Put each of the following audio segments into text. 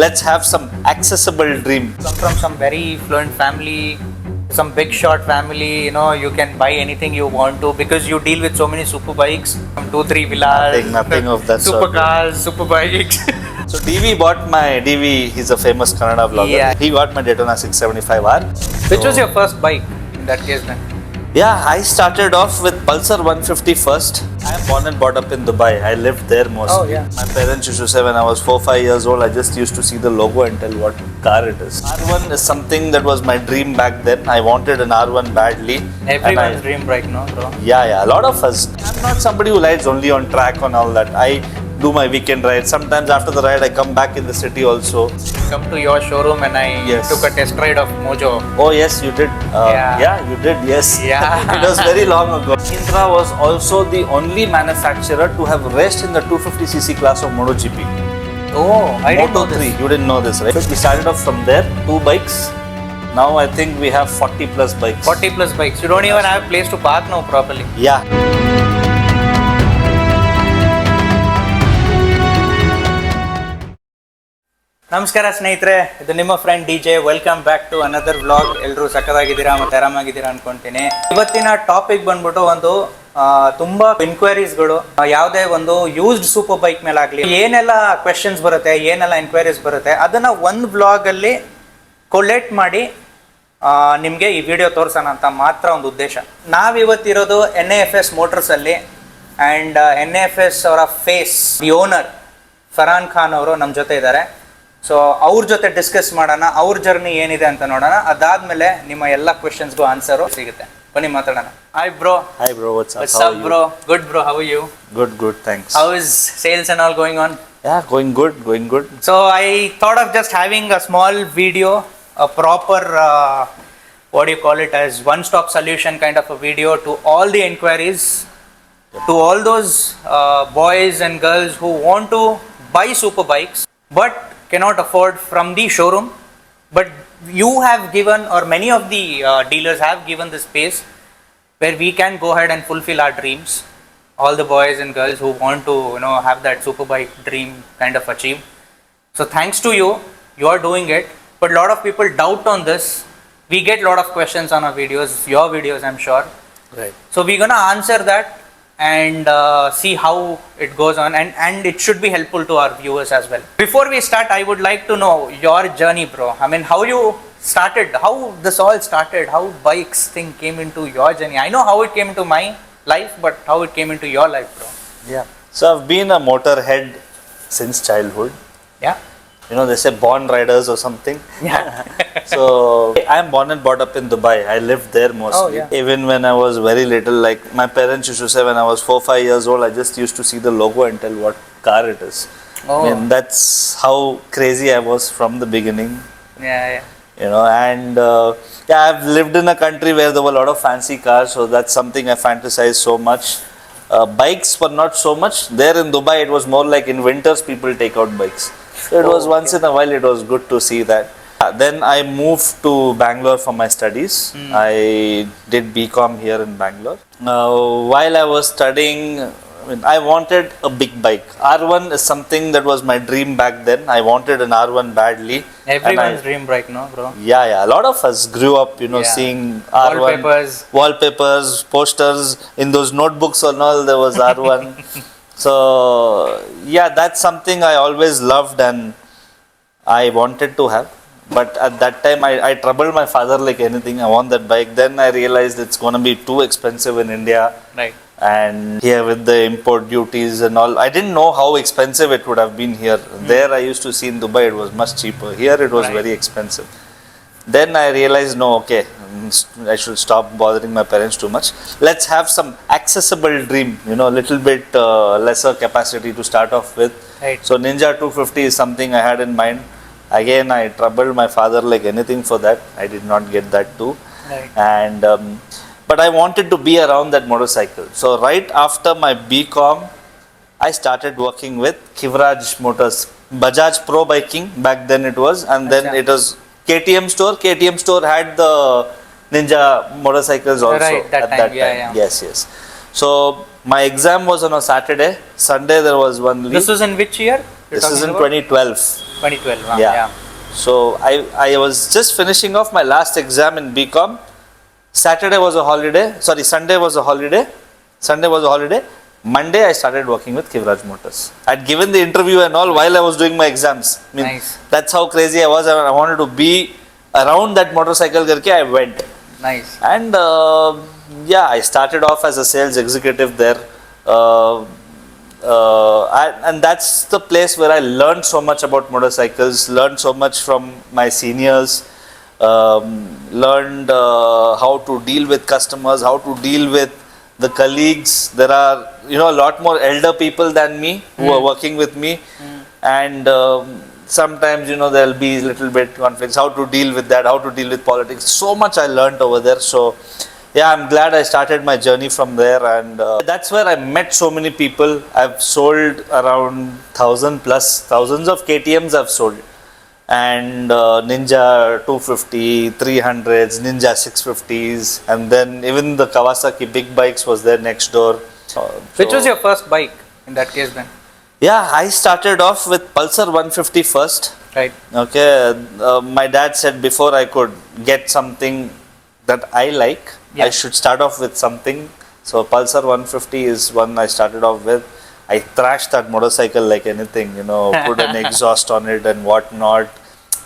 let's have some accessible dream. Come from some very fluent family, some big shot family, you know, you can buy anything you want to because you deal with so many super bikes, from 2-3 villas, Nothing of that super sort. cars, super bikes. So DV, he's a famous Kannada vlogger. Yeah. He got my Daytona 675R. Which was your first bike in that case then? Yeah, I started off with Pulsar 150 first. I am born and brought up in Dubai. I lived there mostly. Oh, yeah. My parents used to say when I was 4-5 years old, I just used to see the logo and tell what car it is. R1 is something that was my dream back then. I wanted an R1 badly. Everyone's dream right now, bro. Yeah, a lot of us. I'm not somebody who rides only on track and all that. I do my weekend ride. Sometimes after the ride, I come back in the city also. Come to your showroom and I took a test ride of Mojo. Oh yes, you did. Yeah, you did. Yes. Yeah. It was very long ago. Mahindra was also the only manufacturer to have raced in the 250cc class of MotoGP. Oh, I didn't know Moto3. this. You didn't know this, right? We started off from there, 2 bikes. Now I think we have 40 plus bikes. 40 plus bikes. You don't even have a place to park now properly. Yeah. ನಮಸ್ಕಾರ ಸ್ನೇಹಿತರೆ, ಇದು ನಿಮ್ಮ friend DJ. Welcome back to another vlog. ಎಲ್ಲರೂ ಸಕ್ಕದಾಗಿದ್ದೀರಾ ಮತ್ತೆ ಆರಾಮಾಗಿದ್ದೀರಾ ಅನ್ಕೊಂತೀನಿ. ಇವತ್ತಿನ topic ಬಂದ್ಬಿಟ್ಟು ಒಂದು ತುಂಬಾ ಎನ್ಕ್ವೈರೀಸ್ಗಳು, ಯಾವುದೇ ಒಂದು ಯೂಸ್ಡ್ ಸೂಪರ್ ಬೈಕ್ ಮೇಲೆ ಆಗಲಿ ಏನೆಲ್ಲ ಕ್ವೆಶನ್ಸ್ ಬರುತ್ತೆ, ಏನೆಲ್ಲ ಎನ್ಕ್ವೈರೀಸ್ ಬರುತ್ತೆ, ಅದನ್ನ ಒಂದು ವ್ಲಾಗಲ್ಲಿ ಕೊಲೆಕ್ಟ್ ಮಾಡಿ ನಿಮಗೆ ಈ ವಿಡಿಯೋ ತೋರಿಸೋಣ ಅಂತ ಮಾತ್ರ ಒಂದು ಉದ್ದೇಶ. ನಾವಿವತ್ತಿರೋದು NAFS ಮೋಟರ್ಸ್ ಅಲ್ಲಿ ಆ್ಯಂಡ್ NAFS ಅವರ face, the owner Farhan Khan ಅವರು ನಮ್ಮ ಜೊತೆ ಇದ್ದಾರೆ. ಸೊ ಅವ್ರ ಜೊತೆ ಡಿಸ್ಕಸ್ ಮಾಡೋಣ, ಅವ್ರ ಜರ್ನಿ ಏನಿದೆ ಅಂತ ನೋಡೋಣ. ಅದಾದ್ಮೇಲೆ ನಿಮ್ಮ ಎಲ್ಲ ಕ್ವೆಶನ್ಸ್ಗೂ ಆನ್ಸರು ಸಿಗುತ್ತೆ. ಬನ್ನಿ ಮಾತಾಡೋಣ. Hi bro. Hi bro, what's up? What's up bro? Good bro, how are you? Good, thanks. How is sales and all going on? Yeah, going good. So I thought of just having a small video, a proper what do you call it, as one-stop solution kind of a video to all the inquiries, to all those boys and girls who want to buy super bikes but cannot afford from the showroom, but you have given, or many of the dealers have given the space where we can go ahead and fulfill our dreams. All the boys and girls who want to, you know, have that super bike dream kind of achieved. So thanks to you, you are doing it. But a lot of people doubt on this. We get a lot of questions on our videos, your videos, I'm sure. Right. So we're gonna answer that and see how it goes on, and it should be helpful to our viewers as well. Before we start, I would like to know your journey, bro. I mean, how you started, how this all started, how bikes thing came into your journey. I know how it came into my life, but how it came into your life, bro. Yeah. So I've been a motorhead since childhood. Yeah. You know, they say born riders or something. Yeah. So I'm born and brought up in Dubai. I lived there mostly. Oh, yeah. Even when I was very little, like my parents used to say when I was 4-5 years old, I just used to see the logo and tell what car it is. Oh. I mean, that's how crazy I was from the beginning. Yeah. You know, and yeah, I've lived in a country where there were a lot of fancy cars, so that's something I fantasize so much. Bikes were not so much. There in Dubai, it was more like in winters people take out bikes. So it was once in a while, it was good to see that. Then I moved to Bangalore for my studies. I did BCom here in Bangalore. While I was studying, I wanted a big bike. R1 is something that was my dream back then. I wanted an R1 badly. Everyone's dream right now, bro. Yeah. A lot of us grew up, you know, seeing R1. Wallpapers, posters. In those notebooks and all, there was R1. So, yeah, that's something I always loved and I wanted to have. But at that time, I troubled my father like anything. I want that bike. Then I realized it's going to be too expensive in India. Right. And here with the import duties and all, I didn't know how expensive it would have been here. There I used to see in Dubai, it was much cheaper. Here it was very expensive. Then I realized, no, okay, I should stop bothering my parents too much. Let's have some accessible dream, you know, a little bit lesser capacity to start off with. Right. So Ninja 250 is something I had in mind. Again, I troubled my father like anything for that. I did not get that too. Right. And but I wanted to be around that motorcycle. So right after my BCom, I started working with Kivraj Motors, Bajaj Pro Biking back then it was, and then it was KTM store. KTM store had the Ninja motorcycles also. Right, that at time, that time. yeah. Yes. So my exam was on a Saturday. Sunday there was one leave. This was in which year? This is in 2012. 2012. Wow. Yeah. Yeah. So I was just finishing off my last exam in BCom. Saturday was a holiday. Sorry, Sunday was a holiday. Monday I started working with Kivraj Motors. I'd given the interview and all while I was doing my exams. I mean, Nice. that's how crazy I was. I wanted to be around that motorcycle. Karke I went. Nice. And yeah, I started off as a sales executive there. And that's the place where I learned so much about motorcycles, learned so much from my seniors, learned how to deal with customers, how to deal with the colleagues. There are, a lot more elder people than me who are working with me. And sometimes, there'll be little bit conflicts, how to deal with that, how to deal with politics. So much I learned over there. So yeah, I'm glad I started my journey from there, and that's where I met so many people. I've sold around 1,000 plus, thousands of KTMs I've sold, and Ninja 250, 300s, Ninja 650s, and then even the Kawasaki big bikes was there next door. Which was your first bike in that case then? Yeah, I started off with Pulsar 150 first. Right. Okay, my dad said before I could get something that I like, I should start off with something. So Pulsar 150 is one I started off with. I thrashed that motorcycle like anything, put an exhaust on it and whatnot.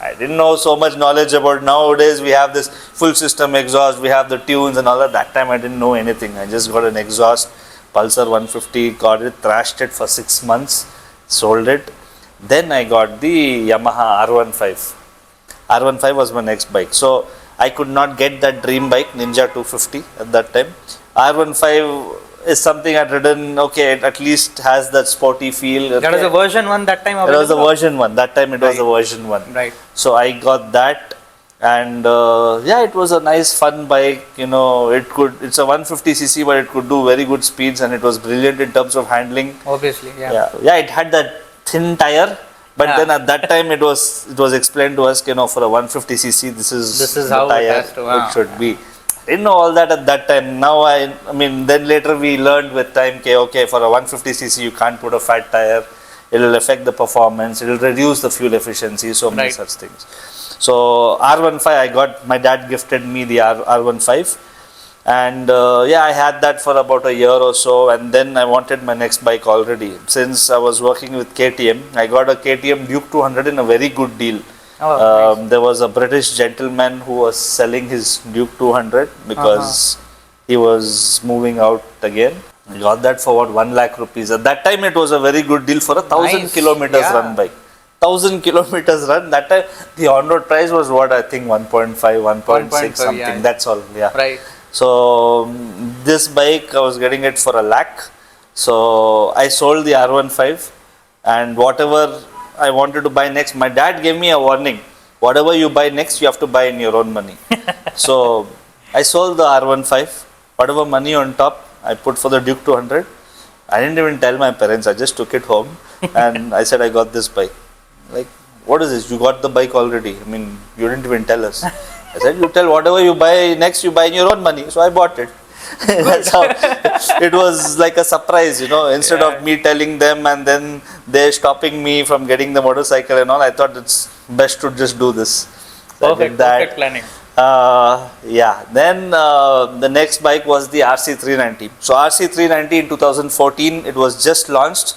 I didn't know so much knowledge about nowadays. We have this full system exhaust, we have the tunes and all that. That time I didn't know anything. I just got an exhaust, Pulsar 150, got it, thrashed it for 6 months, sold it. Then I got the Yamaha R15. R15 was my next bike. So I could not get that dream bike, Ninja 250 at that time. R15 is something I'd ridden, okay, it at least has that sporty feel. Okay. That was a version 1 that time? It was a version 1. That time it was a version 1. Right. So I got that, and yeah, it was a nice fun bike. It's a 150cc, but it could do very good speeds, and it was brilliant in terms of handling. Obviously, yeah. Yeah, it had that thin tire. But then at that time it was explained to us, for a 150cc, this is how the tire it should be. I didn't know all that at that time. Now I mean, then later we learned with time, okay, for a 150cc you can't put a fat tire. It will affect the performance. It will reduce the fuel efficiency. So many such things. So R15, my dad gifted me the R15. And yeah, I had that for about a year or so, and then I wanted my next bike already. Since I was working with KTM, I got a KTM Duke 200 in a very good deal. Nice. There was a British gentleman who was selling his Duke 200 because he was moving out again. I got that for what, 1 lakh rupees. At that time it was a very good deal for a 1,000 kilometers run bike. 1,000 kilometers run. That time the on-road price was what, I think 1.5, 1.6 something. Yeah. That's all. Yeah. Right. So this bike I was getting it for 1 lakh. So I sold the R15, and whatever I wanted to buy next, my dad gave me a warning. Whatever you buy next, you have to buy in your own money. So I sold the R15. Whatever money on top, I put for the Duke 200. I didn't even tell my parents. I just took it home and I said I got this bike. Like, what is this? You got the bike already. I mean, you didn't even tell us. I said, you tell whatever you buy next, you buy in your own money. So I bought it. That's how it was, like a surprise, instead of me telling them and then they're stopping me from getting the motorcycle and all. I thought it's best to just do this. So perfect planning. Yeah, then the next bike was the RC390. So RC390 in 2014, it was just launched,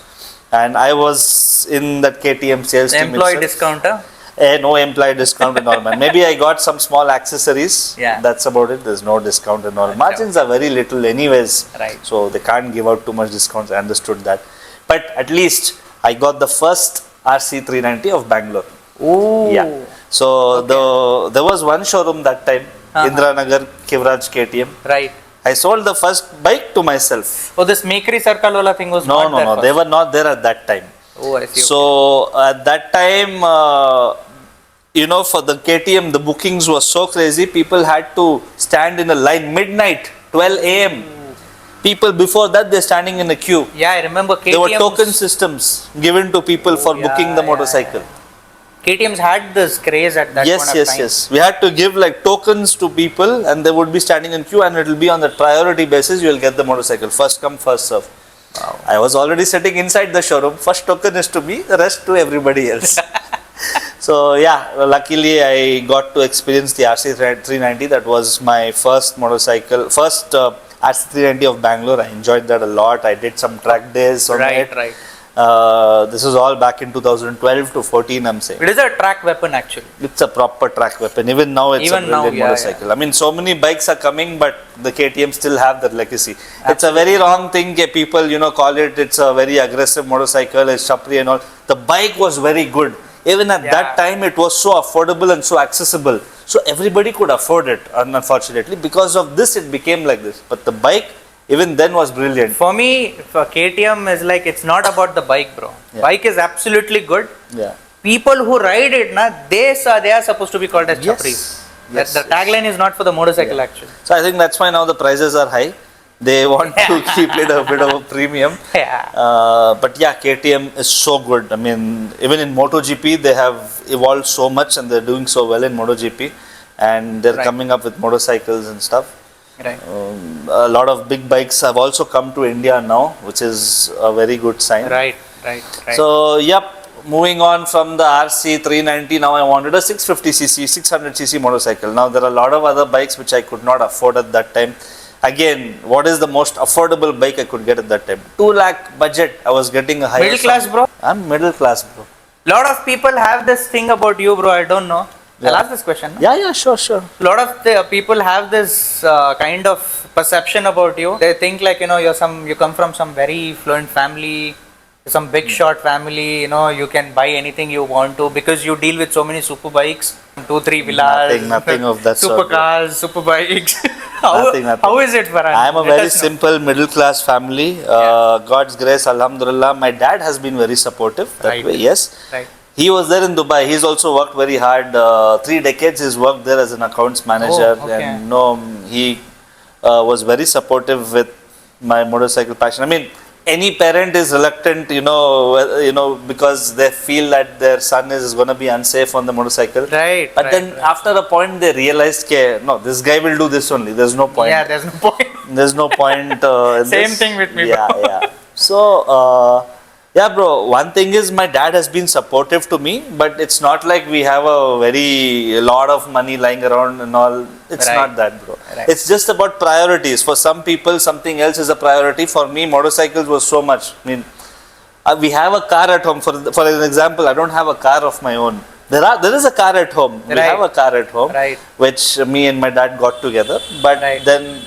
and I was in that KTM sales team. Employee discount, huh? No employee discount and all, man. Maybe I got some small accessories. Yeah. That's about it. There's no discount and all. Margins are very little anyways. Right. So they can't give out too much discounts. I understood that. But at least I got the first RC390 of Bangalore. Oh. Yeah. So there was one showroom that time, Indranagar, Kivraj KTM. Right. I sold the first bike to myself. Oh, this Makery Circle wala thing was not there. No. They were not there at that time. Oh, I see. So at that time, for the KTM, the bookings were so crazy. People had to stand in a line midnight, 12 a.m. People before that, they're standing in a queue. Yeah, I remember KTM. There were token systems given to people for booking the motorcycle. KTMs had this craze at that point of time. Yes. We had to give like tokens to people, and they would be standing in queue, and it will be on the priority basis. You will get the motorcycle. First come, first serve. Wow. I was already sitting inside the showroom. First token is to me, the rest to everybody else. So yeah, luckily I got to experience the RC390. That was my first motorcycle, first RC390 of Bangalore. I enjoyed that a lot. I did some track days on it. Right. This was all back in 2012 to 14, I'm saying. It is a track weapon actually. It's a proper track weapon. Even now, it's Even a brilliant now, motorcycle. I mean, so many bikes are coming, but the KTM still have that legacy. It's a very wrong thing. People, call it. It's a very aggressive motorcycle. It's chapri and all. The bike was very good. Even at that time, it was so affordable and so accessible. So everybody could afford it. Unfortunately, because of this, it became like this. But the bike, even then, was brilliant. For me, for KTM is like, it's not about the bike, bro. Yeah. Bike is absolutely good. Yeah. People who ride it, they are supposed to be called as chapris. Yes, The tagline is not for the motorcycle actually. So I think that's why now the prices are high. They want to keep it a bit of a premium. Yeah. But yeah, KTM is so good. I mean, even in MotoGP, they have evolved so much and they're doing so well in MotoGP. And they're coming up with motorcycles and stuff. Right. A lot of big bikes have also come to India now, which is a very good sign. Right. So, yep, moving on from the RC390, now I wanted a 650cc, 600cc motorcycle. Now, there are a lot of other bikes which I could not afford at that time. Again, what is the most affordable bike I could get at that time? 2 lakh budget. I was getting a higher. Middle class, bro? I'm middle class, bro. Lot of people have this thing about you, bro. I don't know. I'll ask this question. Yeah, sure. Lot of the people have this kind of perception about you. They think like, you come from some very fluent family, some big shot family, you can buy anything you want to because you deal with so many super bikes, 2-3 villas, nothing of that sort. Supercars, super bikes. Nothing. How is it, Farhan? I am a very simple middle class family. God's grace, alhamdulillah. My dad has been very supportive that way, yes. Right. He was there in Dubai. He's also worked very hard. 3 decades he's worked there as an accounts manager. Oh, okay. And he was very supportive with my motorcycle passion. I mean, any parent is reluctant, because they feel that their son is going to be unsafe on the motorcycle. Right. But then after a point, they realized, no, this guy will do this only. There's no point. Yeah, there's no point. There's no point. In Same this. thing with me. Yeah. So, yeah, bro. One thing is my dad has been supportive to me, but it's not like we have a lot of money lying around and all. It's not that, bro. Right. It's just about priorities. For some people, something else is a priority. For me, motorcycles was so much. I mean, we have a car at home. For an example, I don't have a car of my own. There is a car at home. We have a car at home, which me and my dad got together. But then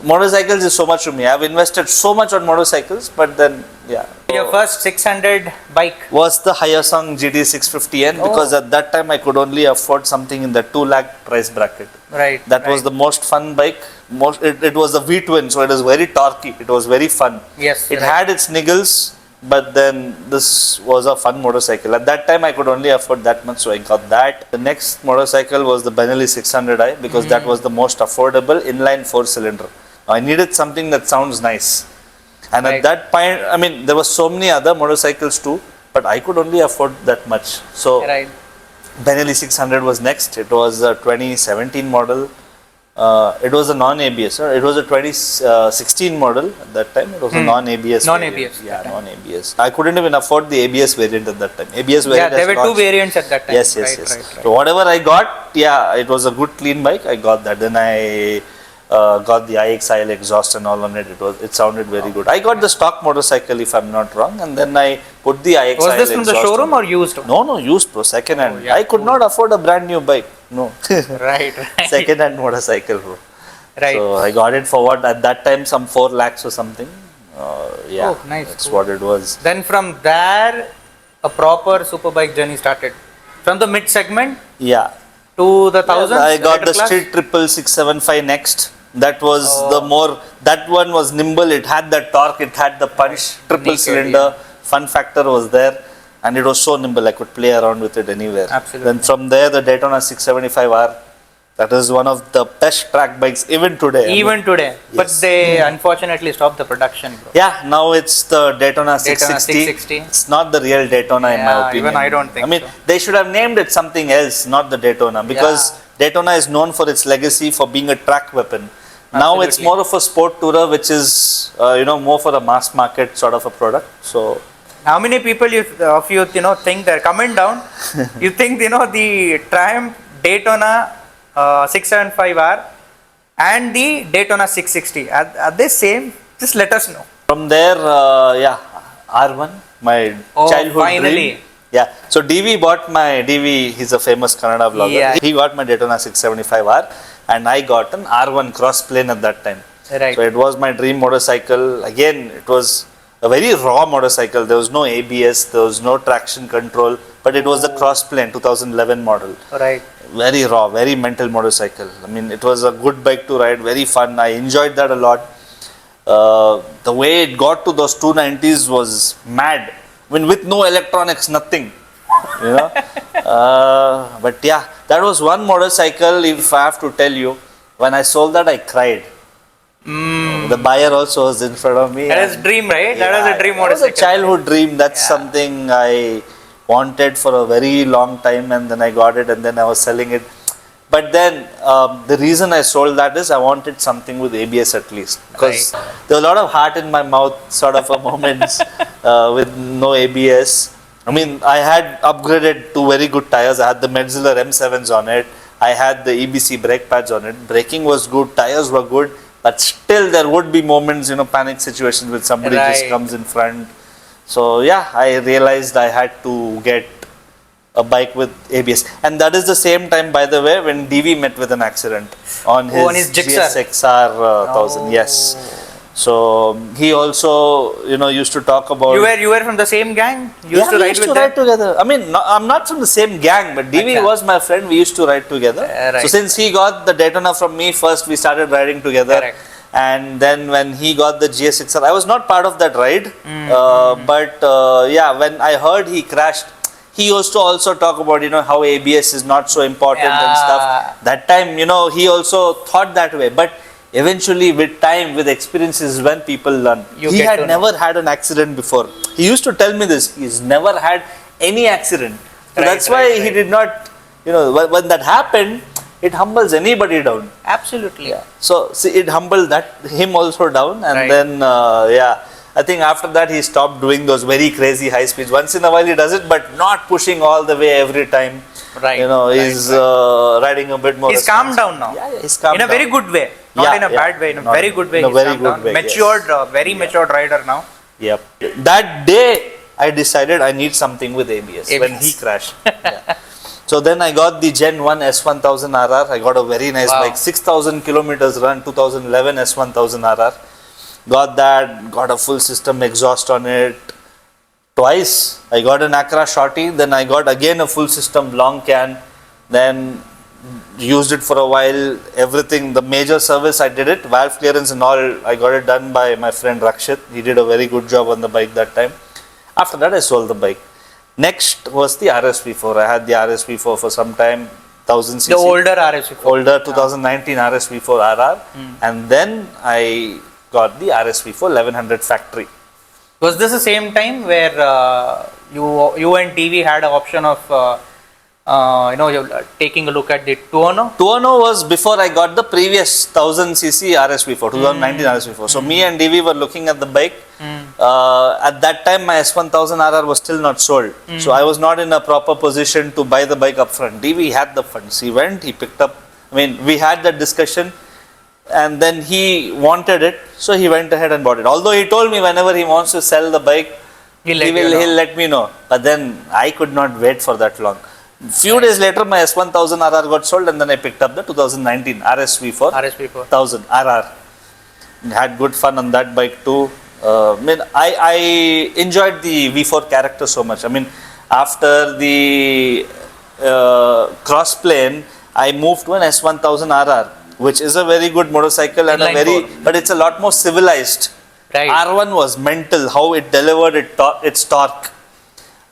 motorcycles is so much to me. I've invested so much on motorcycles, but then Your first 600 bike was the Hyosung GT650N because at that time I could only afford something in the 2 lakh price bracket. Right. That was the most fun bike. It was the V-twin, so it was very torquey. It was very fun. Yes. It had its niggles, but then this was a fun motorcycle. At that time I could only afford that much, so I got that. The next motorcycle was the Benelli 600i because that was the most affordable inline 4-cylinder. I needed something that sounds nice. And at that point, I mean, there were so many other motorcycles too, but I could only afford that much. So, Benelli 600 was next. It was a 2017 model. It was a non-ABS. It was a 2016 model at that time. It was a non-ABS. Non-ABS. Yeah, non-ABS. I couldn't even afford the ABS variant at that time. ABS variant. Yeah, there were 2 variants at that time. Yes. So whatever I got, it was a good clean bike. I got that. Then I got the IXIL exhaust and all on it. It sounded very good. I got the stock motorcycle if I'm not wrong, and then I put the IXIL exhaust. Was this from the showroom or used? No, used, bro. Second hand. I could not afford a brand new bike. No. Right. Second hand motorcycle, bro. Right. So I got it for what at that time some 4 lakhs or something. Oh, nice. That's what it was. Then from there, a proper superbike journey started. From the mid segment. Yeah. To the thousands. I got the Street 675 next. That was that one was nimble, it had the torque, it had the punch, triple cylinder, fun factor was there, and it was so nimble, I could play around with it anywhere. Absolutely. Then from there, the Daytona 675R, that is one of the best track bikes even today. Today. Yes. But they unfortunately stopped the production, bro. Yeah, now it's the Daytona 660. It's not the real Daytona in my opinion. Even I don't think so. They should have named it something else, not the Daytona, because Daytona is known for its legacy for being a track weapon. Now it's more of a sport tourer, which is more for a mass market sort of a product. So How many people of you think that? Comment down. You think the Triumph Daytona 675R and the Daytona 660 are they same? Just let us know. From there, R1, my childhood finally. dream. Yeah, so DV, he's a famous Kannada vlogger. Yeah. He got my Daytona 675R and I got an R1 cross plane at that time. Right. So it was my dream motorcycle. Again, it was a very raw motorcycle. There was no ABS, there was no traction control, but it was the cross plane 2011 model. Right. Very raw, very mental motorcycle. I mean, it was a good bike to ride, very fun. I enjoyed that a lot. The way it got to those 290s was mad. I mean, with no electronics, nothing. But yeah, that was one motorcycle. If I have to tell you, when I sold that, I cried. The buyer also was in front of me. That is dream, right? That was a dream motorcycle. That was a childhood dream. That's something I wanted for a very long time, and then I got it, and then I was selling it. But then the reason I sold that is I wanted something with ABS at least, because there was a lot of heart in my mouth sort of a moments with no ABS. I mean, I had upgraded to very good tires. I had the Metzeler M7s on it. I had the EBC brake pads on it. Braking was good, tires were good, but still there would be moments, panic situations with somebody just comes in front. So yeah, I realized I had to get a bike with ABS, and that is the same time, by the way, when DV met with an accident on his GSXR 1000. Yes, so he also used to talk about. You were from the same gang. You used to ride with them? Ride together. I mean, I'm not from the same gang, but DV was my friend. We used to ride together. So since he got the Daytona from me first, we started riding together. Correct. And then when he got the GSXR, I was not part of that ride. But when I heard he crashed, he used to also talk about how ABS is not so important and stuff. That time, he also thought that way. But eventually, with time, with experiences, when people learn. He had never had an accident before. He used to tell me this. He's never had any accident. So that's why he did not. When that happened, it humbles anybody down. Absolutely. Yeah. So see, it humbled him also down, and then I think after that he stopped doing those very crazy high speeds. Once in a while he does it, but not pushing all the way every time. Right. He's riding a bit more. He's calmed down now. Yeah, he's calmed down. In a very good way, not in a bad way. In a very good way. In a very good way. Matured, very matured rider now. Yep. That day I decided I need something with ABS. When he crashed. So then I got the Gen 1 S1000RR. I got a very nice bike, 6,000 kilometers run, 2011 S1000RR. Got that, got a full system exhaust on it. Twice I got an Accra Shorty, then I got again a full system long can, then used it for a while. Everything, the major service I did it, valve clearance and all, I got it done by my friend Rakshit. He did a very good job on the bike that time. After that I sold the bike. Next was the RSV4. I had the RSV4 for some time, 1000cc. The older RSV4. Older 2019 RSV4 RR. And then I got the RSV4 1100 factory. Was this the same time where you and TV had an option of taking a look at the Tuono? Tuono was before I got the previous 1000cc RSV4, 2019 RSV4. So me and DV were looking at the bike. At that time my S1000RR was still not sold. So I was not in a proper position to buy the bike upfront. DV had the funds. He went, he picked up. I mean, we had that discussion. And then he wanted it, so he went ahead and bought it. Although he told me whenever he wants to sell the bike, he'll let me know. But then I could not wait for that long. Few days later, my S1000RR got sold, and then I picked up the 2019 RSV4 1000 RR. Had good fun on that bike too. I enjoyed the V4 character so much. I mean, after the cross plane, I moved to an S1000RR. Which is a very good motorcycle and but it's a lot more civilized. Right. R1 was mental, how it delivered its torque.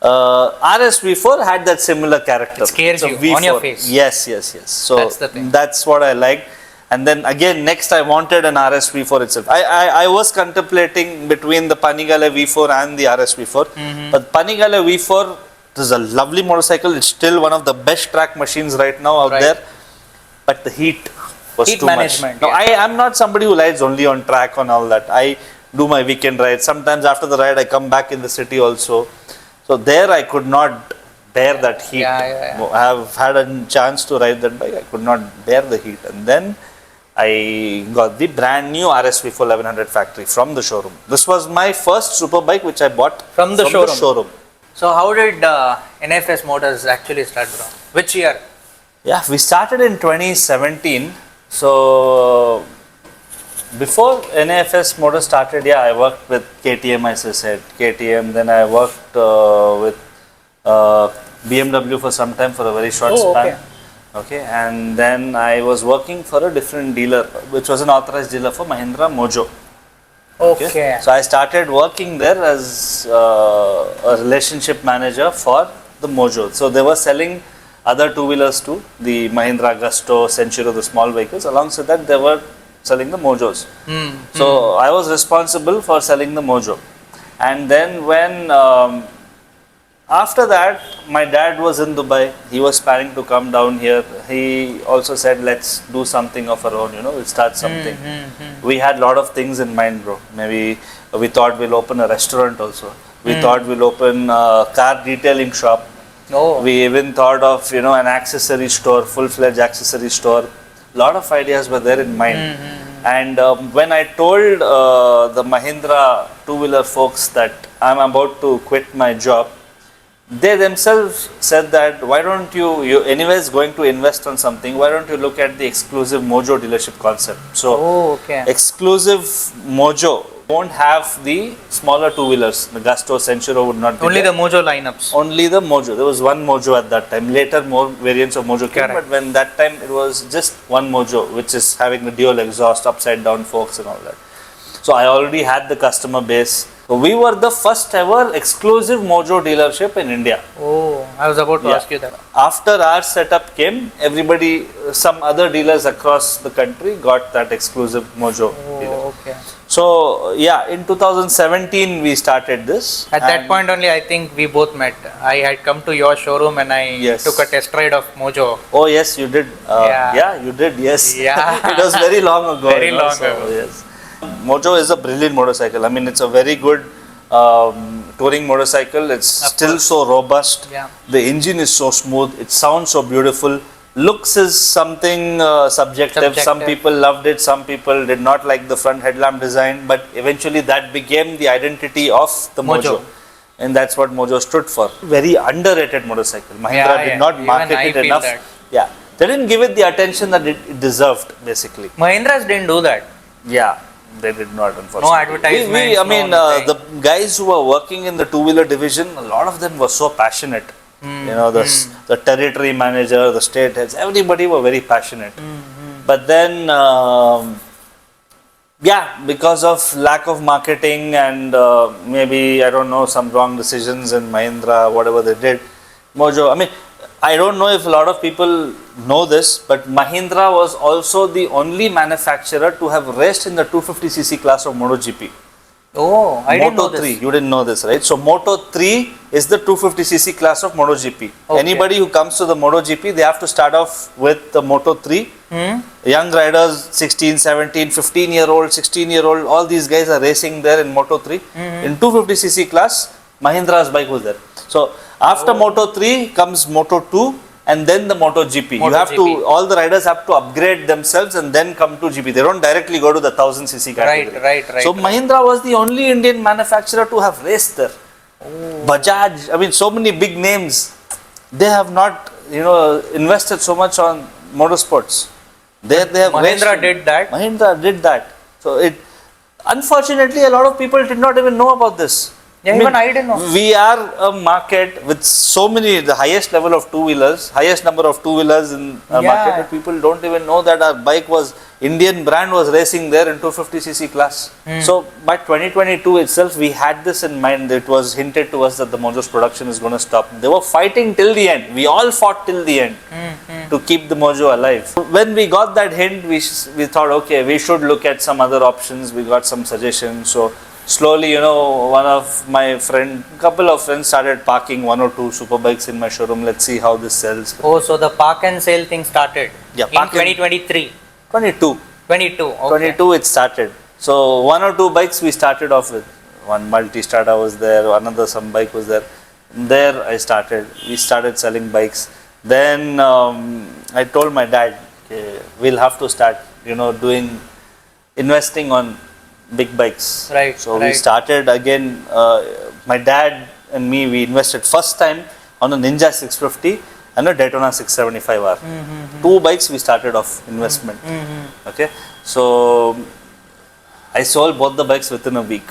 RSV4 had that similar character. It scares you on your face. Yes. So that's what I liked. And then again, next I wanted an RSV4 itself. I was contemplating between the Panigale V4 and the RSV4. But Panigale V4 is a lovely motorcycle. It's still one of the best track machines right now out there. But the heat was too management, much. No, I am not somebody who rides only on track and all that. I do my weekend ride. Sometimes after the ride, I come back in the city also. So there I could not bear that heat. I have had a chance to ride that bike. I could not bear the heat. And then I got the brand new RSV 1100 factory from the showroom. This was my first super bike which I bought from the showroom. So how did NAFS Motors actually start, bro? Which year? Yeah, we started in 2017. So before NAFS Motors started, yeah, I worked with KTM, as I said, KTM. Then I worked with BMW for some time, for a very short span. Okay, and then I was working for a different dealer, which was an authorized dealer for Mahindra Mojo. Okay. So I started working there as a relationship manager for the Mojo. So they were selling other two-wheelers too, the Mahindra Gusto, Century, the small vehicles. Alongside that, they were selling the Mojos. So I was responsible for selling the Mojo. And then when after that, my dad was in Dubai. He was planning to come down here. He also said, let's do something of our own, we'll start something. We had a lot of things in mind, bro. Maybe we thought we'll open a restaurant also. We thought we'll open a car detailing shop. We even thought of, an accessory store, full-fledged accessory store. A lot of ideas were there in mind. And when I told the Mahindra two-wheeler folks that I'm about to quit my job, they themselves said that, why don't you anyways going to invest on something, why don't you look at the exclusive Mojo dealership concept. So exclusive Mojo won't have the smaller two-wheelers. The Gusto, Centuro would not be only there. The Mojo lineups. Only the Mojo. There was one Mojo at that time. Later more variants of Mojo came, but when that time it was just one Mojo, which is having the dual exhaust, upside down forks and all that. So I already had the customer base. We were the first ever exclusive Mojo dealership in India. Oh, I was about to ask you that. After our setup came, everybody, some other dealers across the country got that exclusive Mojo. Okay. So yeah, in 2017 we started this. At that point only, I think we both met. I had come to your showroom and I took a test ride of Mojo. Oh yes, you did. Yeah, you did. Yes. Yeah. It was very long ago. Very long ago. Yes. Mojo is a brilliant motorcycle. I mean, it's a very good touring motorcycle. It's still so robust. Yeah. The engine is so smooth. It sounds so beautiful. Looks is something subjective. Some people loved it. Some people did not like the front headlamp design. But eventually that became the identity of the Mojo. And that's what Mojo stood for. Very underrated motorcycle. Mahindra did not market it enough. Yeah. They didn't give it the attention that it deserved, basically. Mahindras didn't do that. Yeah. They did not, unfortunately. No advertisements. I mean, the guys who were working in the two-wheeler division, a lot of them were so passionate. The territory manager, the state heads, everybody were very passionate. But then, because of lack of marketing and maybe, I don't know, some wrong decisions in Mahindra, whatever they did, Mojo, I mean, I don't know if a lot of people know this, but Mahindra was also the only manufacturer to have raced in the 250cc class of MotoGP. Oh, I didn't know this. Moto3, you didn't know this, right? So Moto3 is the 250cc class of MotoGP. Okay. Anybody who comes to the MotoGP, they have to start off with the Moto3. Young riders, 16, 17, 15-year-old, 16-year-old, all these guys are racing there in Moto3. In 250cc class, Mahindra's bike was there. So after Moto3 comes Moto2 and then the MotoGP. You have to, all the riders have to upgrade themselves and then come to GP. They don't directly go to the 1000cc category. Right. So Mahindra was the only Indian manufacturer to have raced there. Bajaj, I mean, so many big names. They have not, invested so much on motorsports. They have Mahindra did that. Mahindra did that. So unfortunately, a lot of people did not even know about this. Yeah, even I didn't know. We are a market with so many, the highest level of two-wheelers, highest number of two-wheelers in our market, and people don't even know that our bike was, Indian brand was racing there in 250cc class. So by 2022 itself, we had this in mind. It was hinted to us that the Mojo's production is going to stop. They were fighting till the end. We all fought till the end to keep the Mojo alive. When we got that hint, we thought, okay, we should look at some other options. We got some suggestions. So slowly, one of my couple of friends started parking 1 or 2 superbikes in my showroom. Let's see how this sells. Oh, so the park and sale thing started in 2023. 22. 22. Okay. 22 it started. So one or two bikes we started off with. One multi-strada was there, another some bike was there. There I started. We started selling bikes. Then I told my dad, okay, we'll have to start, doing investing on big bikes. Right. So we started again. My dad and me, we invested first time on a Ninja 650 and a Daytona 675R. Two bikes we started off investment. Okay, so I sold both the bikes within a week.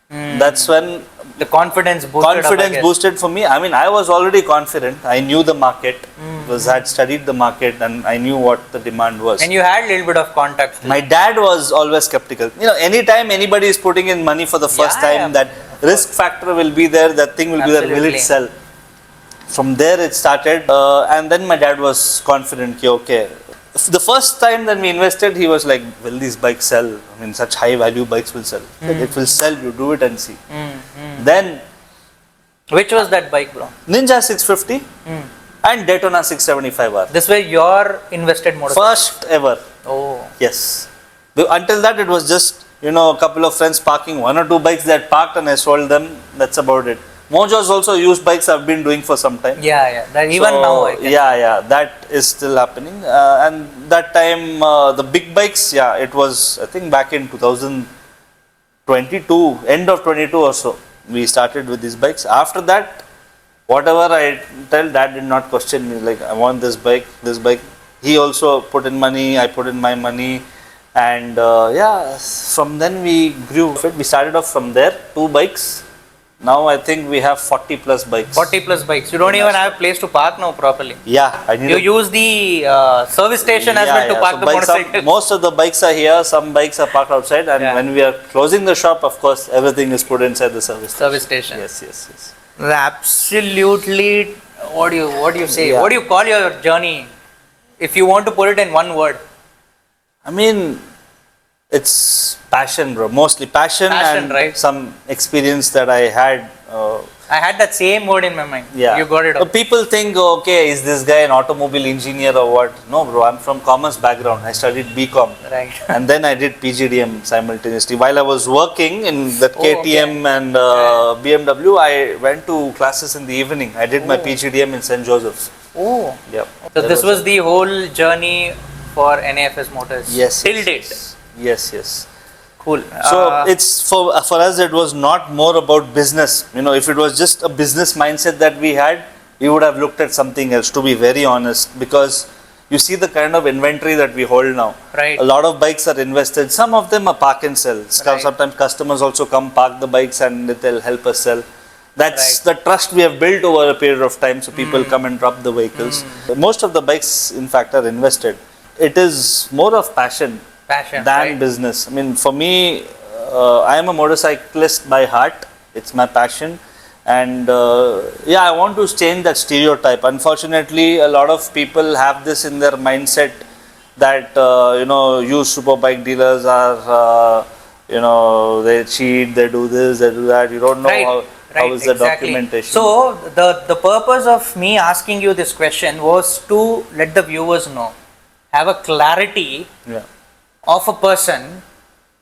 That's when the confidence boosted for me. I mean, I was already confident. I knew the market, because I had studied the market and I knew what the demand was. And you had a little bit of context. My dad was always skeptical. Anytime anybody is putting in money for the first time, that risk factor will be there, that thing will be there, will it sell? From there it started, and then my dad was confident, okay. The first time that we invested, he was like, will these bikes sell? I mean, such high value bikes will sell. It will sell, you do it and see. Then, which was that bike, bro? Ninja 650 and Daytona 675R. This way your invested motorcycle? First ever. Oh. Yes. Until that, it was just, a couple of friends parking one or two bikes that parked and I sold them. That's about it. Mojo's also used bikes I've been doing for some time. Yeah. That even now I can. Yeah. That is still happening. And that time, the big bikes, it was, I think back in 2022, end of 22 or so, we started with these bikes. After that, whatever I tell, Dad did not question me. Like, I want this bike. He also put in money, I put in my money. And from then we grew. We started off from there, two bikes. Now I think we have 40 plus bikes. 40 plus bikes. You don't even have a place to park now properly. Yeah. You use the service station as well to park the motorcycle. Most of the bikes are here. Some bikes are parked outside. And when we are closing the shop, of course, everything is put inside the service station. Yes. Absolutely. What do you say? Yeah. What do you call your journey? If you want to put it in one word. I mean, it's passion, bro. Mostly passion and right? some experience that I had. I had that same word in my mind. Yeah. You got it. People think, okay, is this guy an automobile engineer or what? No, bro. I'm from commerce background. I studied BCom. Right. And then I did PGDM simultaneously. While I was working in the KTM and BMW, I went to classes in the evening. I did my PGDM in St. Joseph's. Oh. Yep. So this was the whole journey for NAFS Motors. Yes. Till date. Yes. Cool. So it's for us, it was not more about business. If it was just a business mindset that we had, we would have looked at something else, to be very honest, because you see the kind of inventory that we hold now. Right. A lot of bikes are invested. Some of them are park and sell. Right. Sometimes customers also come park the bikes and they'll help us sell. That's the trust we have built over a period of time. So people come and drop the vehicles. Most of the bikes, in fact, are invested. It is more of passion than business. I mean, for me, I am a motorcyclist by heart. It's my passion. And I want to change that stereotype. Unfortunately, a lot of people have this in their mindset that, you superbike dealers are, they cheat, they do this, they do that. You don't know how is the documentation. So, the purpose of me asking you this question was to let the viewers know, have a clarity of a person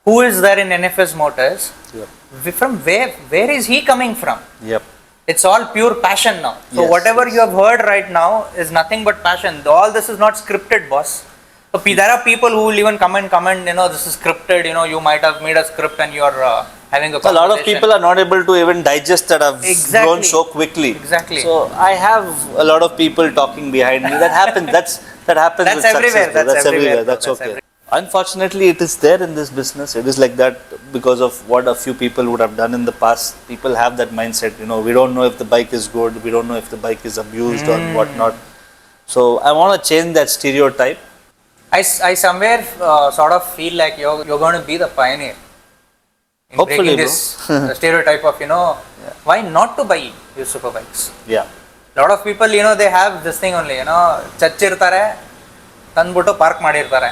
who is there in NFS Motors. From where is he coming from? It's all pure passion now. So whatever you have heard right now is nothing but passion. All this is not scripted, boss. So there are people who will even comment, this is scripted, you might have made a script and you're having a conversation. A lot of people are not able to even digest that I've grown so quickly. Exactly. So I have a lot of people talking behind me. That happens. That happens. That's with everywhere. Success, That's everywhere. That's okay. Unfortunately, it is there in this business. It is like that because of what a few people would have done in the past. People have that mindset. We don't know if the bike is good. We don't know if the bike is abused or whatnot. So I want to change that stereotype. I somewhere sort of feel like you're going to be the pioneer in Hopefully, breaking this stereotype of why not to buy used superbikes. Yeah. Lot of people they have this thing only chachirtare tandubiಟ್ಟು park ಮಾಡಿರ್ತಾರೆ.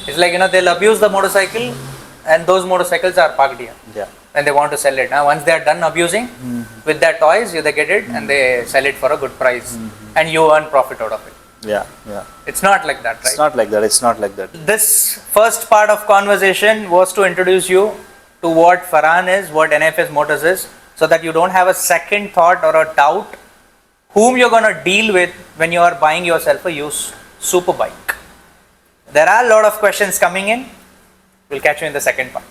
It's like they'll abuse the motorcycle and those motorcycles are parked here. And they want to sell it. Once they are done abusing with their toys, they get it and they sell it for a good price and you earn profit out of it. Yeah, yeah. It's not like that, right? It's not like that. It's not like that. This first part of conversation was to introduce you to what Farhan is, what NAFS Motors is, so that you don't have a second thought or a doubt whom you're going to deal with when you are buying yourself a used super bike. There are a lot of questions coming in. We'll catch you in the second part.